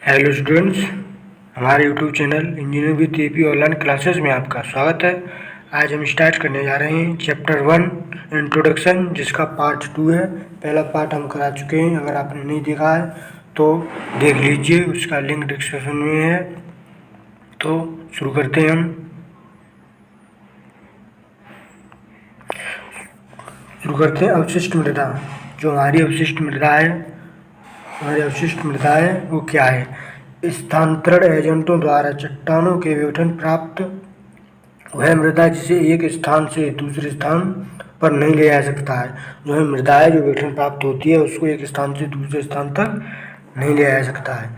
Hello students, हमारे YouTube channel engineering with AP online classes में आपका स्वागत है। आज हम स्टार्ट करने जा रहे हैं चैप्टर 1 इंट्रोडक्शन, जिसका पार्ट 2 है। पहला पार्ट हम करा चुके हैं, अगर आपने नहीं देखा है तो देख लीजिए, उसका लिंक डिस्क्रिप्शन में है। तो शुरू करते हैं अवशिष्ट मृदा। जो हमारी अवशिष्ट मृदा है वो क्या है? स्थानांतरण एजेंटों द्वारा चट्टानों के विघटन प्राप्त वह मृदा जिसे एक स्थान से दूसरे स्थान पर नहीं ले जा सकता है। जो है मृदा है जो विघटन प्राप्त होती है, उसको एक स्थान से दूसरे स्थान तक नहीं ले जा सकता है।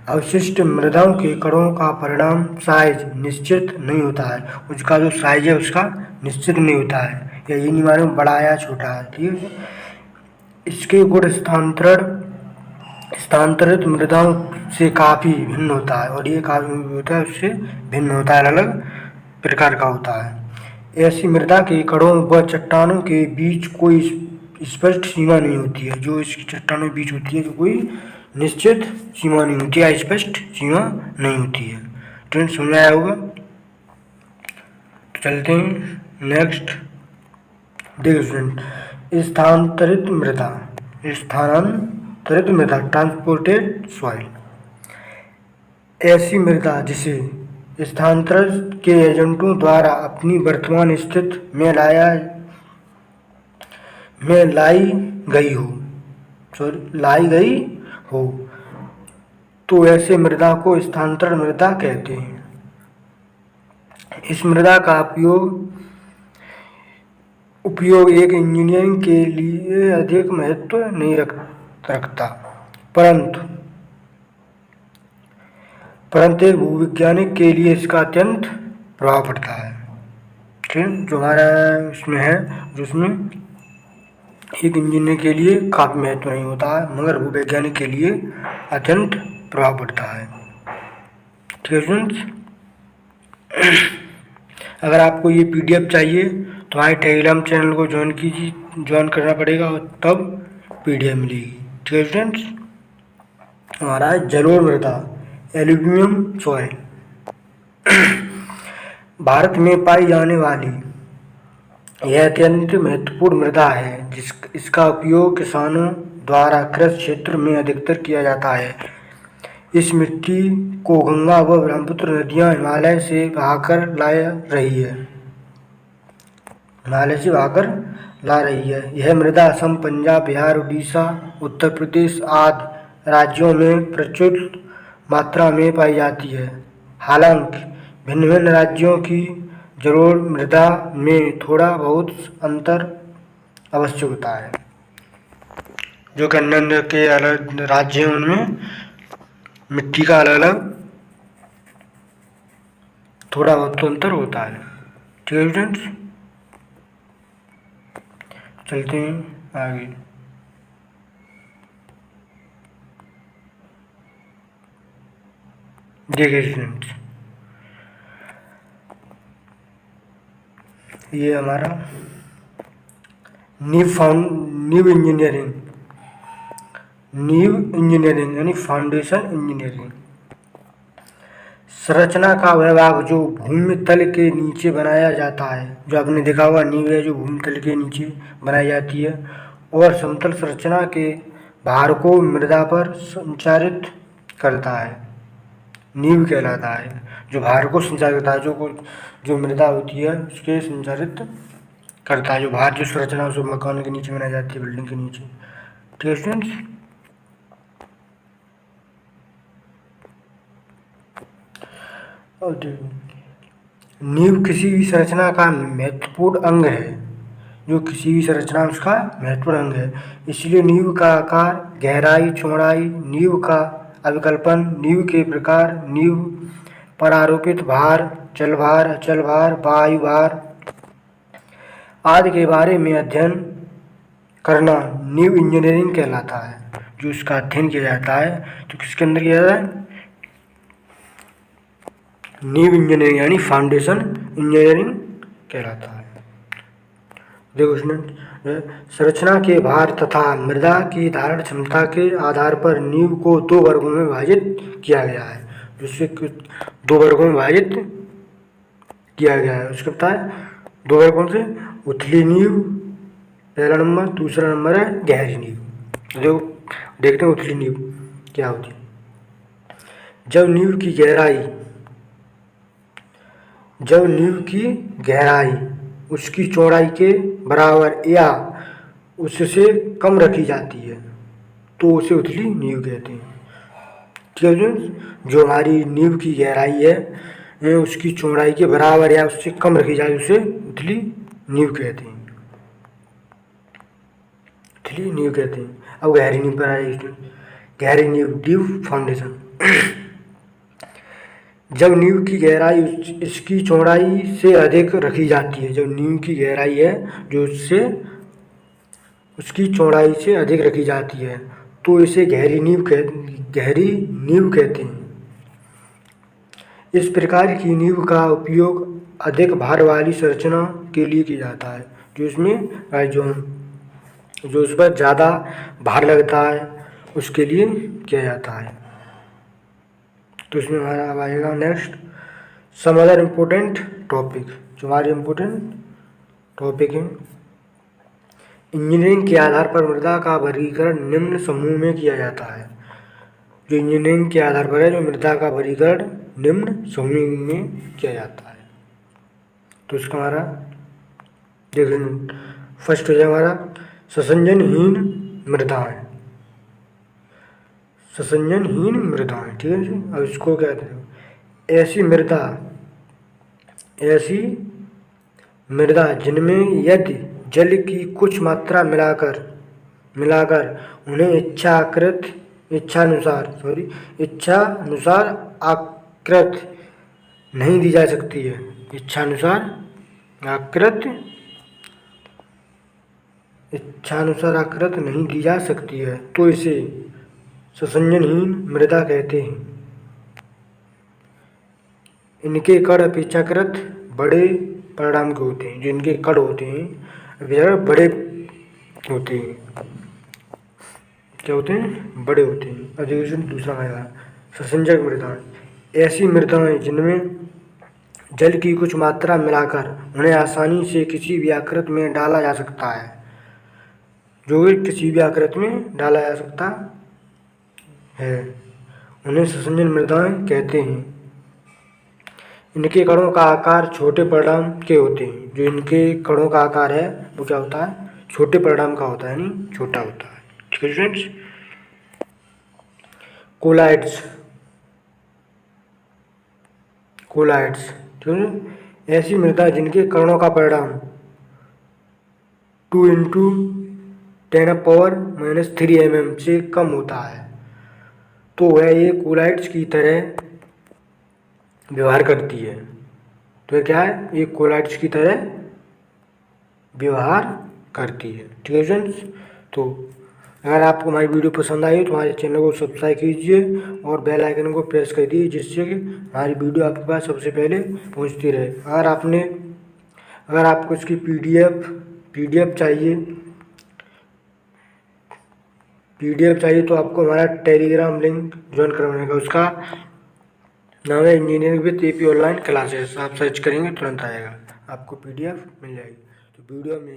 अवशिष्ट मृदाओं के कणों का परिणाम साइज निश्चित नहीं होता है। उसका जो साइज है उसका निश्चित नहीं होता है, या ये नहीं मालूम बड़ा या छोटा है। ठीक है, इसके गुण स्थानांतरित मृदाओं से काफ़ी भिन्न होता है, और ये काफ़ी होता है उससे भिन्न होता है, अलग प्रकार का होता है। ऐसी मृदा के कणों व चट्टानों के बीच कोई स्पष्ट सीमा नहीं होती है। जो इसकी चट्टानों के बीच होती है, जो कोई निश्चित सीमा नहीं होती है, स्पष्ट सीमा नहीं होती है। स्टूडेंट समझ आया होगा? तो चलते हैं नेक्स्ट। देखिए स्टूडेंट, स्थानांतरित मृदा ट्रांसपोर्टेड सॉइल, ऐसी मृदा जिसे स्थानांतरण के एजेंटों द्वारा अपनी वर्तमान स्थिति में लाई गई हो, तो ऐसे मृदा को स्थानांतरण मृदा कहते हैं। इस मृदा का उपयोग एक इंजीनियरिंग के लिए अधिक महत्व नहीं रखता, परंतु एक भूवैज्ञानिक के लिए इसका अत्यंत प्रभाव पड़ता है। ठीक, जो हमारा इसमें है, जो उसमें एक इंजीनियर के लिए काफ़ी महत्व नहीं होता है, मगर भूवैज्ञानिक के लिए अत्यंत प्रभाव पड़ता है। ठीक है स्टूडेंट्स, अगर आपको ये PDF चाहिए तो हमारे टेलीग्राम चैनल को ज्वाइन करना पड़ेगा, और तब PDF मिलेगी। ठीक है स्टूडेंट्स, हमारा है जलोढ़ मृदा, एल्यूवियम सॉइल। भारत में पाई जाने वाली यह अत्यंत महत्वपूर्ण मृदा है, इसका उपयोग किसानों द्वारा कृषि क्षेत्र में अधिकतर किया जाता है। इस मिट्टी को गंगा व ब्रह्मपुत्र नदियां हिमालय से बहाकर ला रही है। यह मृदा असम, पंजाब, बिहार, उड़ीसा, उत्तर प्रदेश आदि राज्यों में प्रचुर मात्रा में पाई जाती है। हालांकि भिन्न भिन्न राज्यों की जलोढ़ मृदा में थोड़ा बहुत अंतर अवश्य होता है। जो कि अन्य के अलग राज्य हैं उनमें मिट्टी का अलग अलग थोड़ा बहुत अंतर होता है। ठीक है स्टूडेंट्स, चलते हैं आगे। देखिए स्टूडेंट्स, ये हमारा नीव इंजीनियरिंग यानी फाउंडेशन इंजीनियरिंग। संरचना का वह भाग जो भूमि तल के नीचे बनाया जाता है, जो आपने देखा होगा नींव है जो भूमि तल के नीचे बनाई जाती है, और समतल संरचना के भार को मृदा पर संचारित करता है, नींव कहलाता है। जो भार को संचारित करता है, जो मृदा होती है उसके संचारित करता है, जो भार जो संरचना उस मकान के नीचे बनाई जाती है, बिल्डिंग के नीचे। ठीक है स्टूडेंट्स, और नींव किसी भी संरचना का महत्वपूर्ण अंग है, जो किसी भी संरचना उसका महत्वपूर्ण अंग है। इसलिए नींव का आकार, गहराई, चौड़ाई, नींव का अभिकल्पन, नींव के प्रकार, नींव पर आरोपित भार, जल भार, अचल भार, वायु भार आदि के बारे में अध्ययन करना नींव इंजीनियरिंग कहलाता है। जो इसका अध्ययन किया जाता है तो किसके अंदर किया जाता है? नींव इंजीनियरिंग यानी फाउंडेशन इंजीनियरिंग कहलाता है। देखो स्टूडेंट, संरचना के भार तथा मृदा की धारण क्षमता के आधार पर नींव को 2 वर्गों में विभाजित किया गया है। जिससे 2 वर्गों में विभाजित किया गया है। उसके पता है 2 वर्ग कौन से? उथली नींव पहला नंबर, दूसरा नंबर है गहरी नींव। तो देखते हैं उथली नींव क्या होती है। जब नींव की गहराई उसकी चौड़ाई के बराबर या उससे कम रखी जाती है तो उसे उथली नींव कहते हैं। ठीक है, जो हमारी नींव की गहराई है उसकी चौड़ाई के बराबर या उससे कम रखी जाए उसे उथली नींव कहते हैं। उथली नींव कहते हैं। अब गहरी नींव पर आए। गहरी नींव, डीप फाउंडेशन। जब नींव की गहराई इसकी चौड़ाई से अधिक रखी जाती है, जब नींव की गहराई है जो उसकी चौड़ाई से अधिक रखी जाती है तो इसे गहरी नींव कहते हैं। इस प्रकार की नींव का उपयोग अधिक भार वाली संरचना के लिए किया जाता है, जो उस पर ज़्यादा भार लगता है उसके लिए किया जाता है। तो इसमें हमारा अब आएगा next some other important topic. जो हमारे इम्पोर्टेंट टॉपिक हैं, इंजीनियरिंग के आधार पर मृदा का वर्गीकरण निम्न समूह में किया जाता है। जो इंजीनियरिंग के आधार पर है, जो मृदा का वर्गीकरण निम्न समूह में किया जाता है। तो इसका हमारा देखिए फर्स्ट हो जाए हमारा ससंजनहीन मृदाएं। ससंजनहीन मृदाएं, ठीक है जी। अब इसको क्या कहते हैं? ऐसी मृदा जिनमें यदि जल की कुछ मात्रा मिलाकर उन्हें इच्छानुसार आकृति नहीं दी जा सकती है। इच्छानुसार आकृति नहीं दी जा सकती है तो इसे ससंजनहीन मृदा कहते हैं। इनके कण अपेक्षाकृत बड़े परिमाण के होते हैं। जो इनके कण होते हैं अपेक्षाकृत बड़े होते हैं। क्या होते हैं? बड़े होते हैं। अब दूसरा आएगा ससंजक मृदाएं। ऐसी मृदाएं जिनमें जल की कुछ मात्रा मिलाकर उन्हें आसानी से किसी भी आकृति में डाला जा सकता है। जो किसी भी आकृति में डाला जा सकता है उन्हें ससंजन मृदाएं कहते हैं। इनके कणों का आकार छोटे परिणाम के होते हैं। जो इनके कणों का आकार है वो क्या होता है? छोटे परिणाम का होता है, यानी छोटा होता है। ठीक है फ्रेंड्स। कोलाइड्स, ठीक है। ऐसी मृदा जिनके कणों का परिणाम 2 × 10⁻³ mm से कम होता है तो वह ये कोलाइड्स की तरह व्यवहार करती है। तो ये क्या है? ये कोलाइड्स की तरह व्यवहार करती है। ठीक है फ्रेंड्स। तो अगर आपको हमारी वीडियो पसंद आई तो हमारे चैनल को सब्सक्राइब कीजिए और बेल आइकन को प्रेस कर दीजिए, जिससे कि हमारी वीडियो आपके पास सबसे पहले पहुंचती रहे। अगर आपको इसकी पीडीएफ चाहिए तो आपको हमारा टेलीग्राम लिंक ज्वाइन करवाने का। उसका नाम है engineering with AP online classes. आप सर्च करेंगे तुरंत आएगा, आपको पीडीएफ मिल जाएगी। तो वीडियो में